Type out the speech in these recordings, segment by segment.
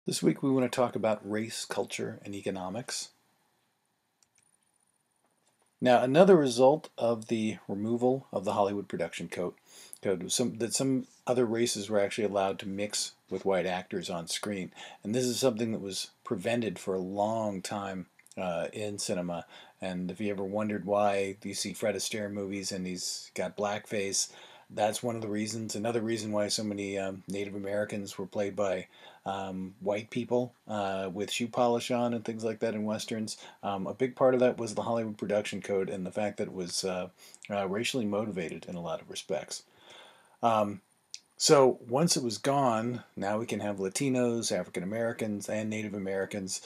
This week we want to talk about race, culture, and economics. Now, another result of the removal of the Hollywood code was that some other races were actually allowed to mix with white actors on screen, and this is something that was prevented for a long time in cinema. And if you ever wondered why you see Fred Astaire movies and he's got blackface, that's one of the reasons. Another reason why so many Native Americans were played by white people with shoe polish on and things like that in westerns. A big part of that was the Hollywood production code and the fact that it was racially motivated in a lot of respects. Um, so once it was gone, now we can have Latinos, African Americans, and Native Americans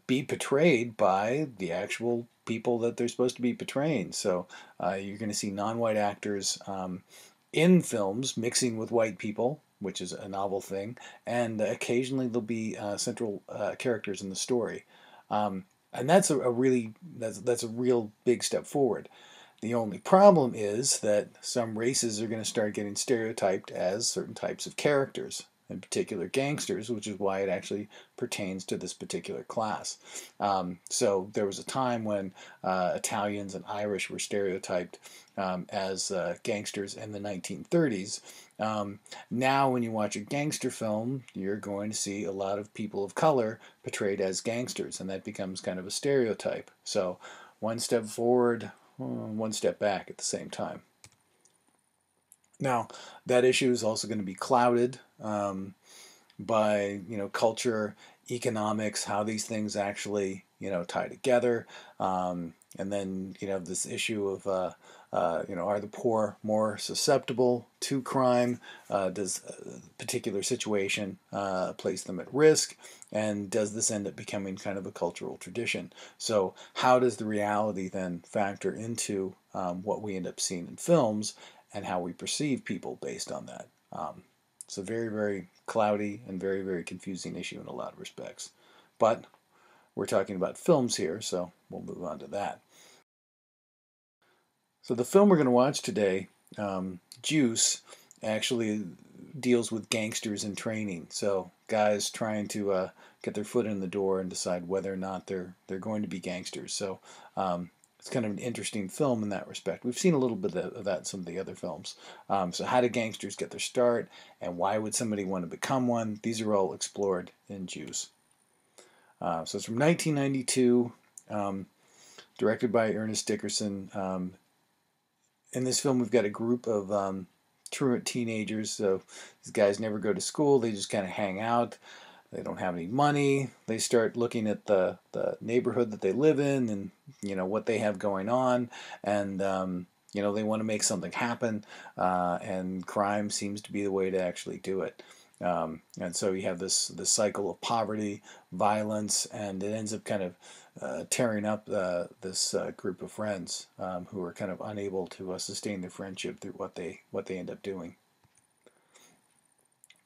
be portrayed by the actual people that they're supposed to be portraying. So you're going to see non-white actors in films mixing with white people, which is a novel thing, and occasionally there'll be central characters in the story, and that's a really that's a real big step forward. The only problem is that some races are going to start getting stereotyped as certain types of characters, in particular gangsters, which is why it actually pertains to this particular class. So there was a time when Italians and Irish were stereotyped as gangsters in the 1930s. Now, when you watch a gangster film, you're going to see a lot of people of color portrayed as gangsters, and that becomes kind of a stereotype. So, one step forward, one step back at the same time. Now, that issue is also going to be clouded by culture, economics, how these things actually tie together, and then this issue of are the poor more susceptible to crime? Does a particular situation place them at risk? And does this end up becoming kind of a cultural tradition? So how does the reality then factor into what we end up seeing in films and how we perceive people based on that? It's a very, very cloudy and very, very confusing issue in a lot of respects. But we're talking about films here, so we'll move on to that. So the film we're going to watch today, Juice, actually deals with gangsters in training. So guys trying to get their foot in the door and decide whether or not they're going to be gangsters. So it's kind of an interesting film in that respect. We've seen a little bit of that in some of the other films. So how do gangsters get their start, and why would somebody want to become one? These are all explored in Juice. So it's from 1992, directed by Ernest Dickerson. In this film, we've got a group of truant teenagers. So these guys never go to school. They just kind of hang out. They don't have any money. They start looking at the neighborhood that they live in and what they have going on, and they want to make something happen. And crime seems to be the way to actually do it. And so you have this cycle of poverty, violence, and it ends up kind of tearing up this group of friends who are kind of unable to sustain their friendship through what they end up doing.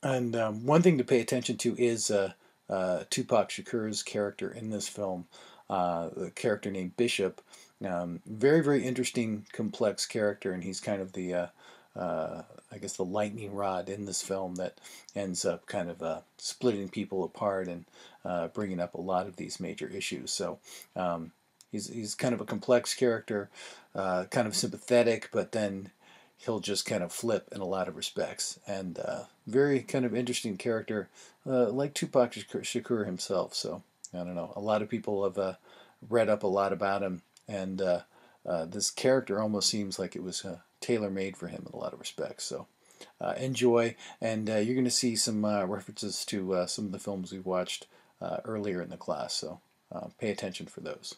And one thing to pay attention to is Tupac Shakur's character in this film, the character named Bishop. Very, very interesting, complex character, and he's kind of I guess, the lightning rod in this film that ends up kind of splitting people apart and bringing up a lot of these major issues. So he's kind of a complex character, kind of sympathetic, but then he'll just kind of flip in a lot of respects. And very kind of interesting character, like Tupac Shakur himself. So I don't know. A lot of people have read up a lot about him, and this character almost seems like it was tailor made for him in a lot of respects. So enjoy, and you're going to see some references to some of the films we've watched earlier in the class. So pay attention for those.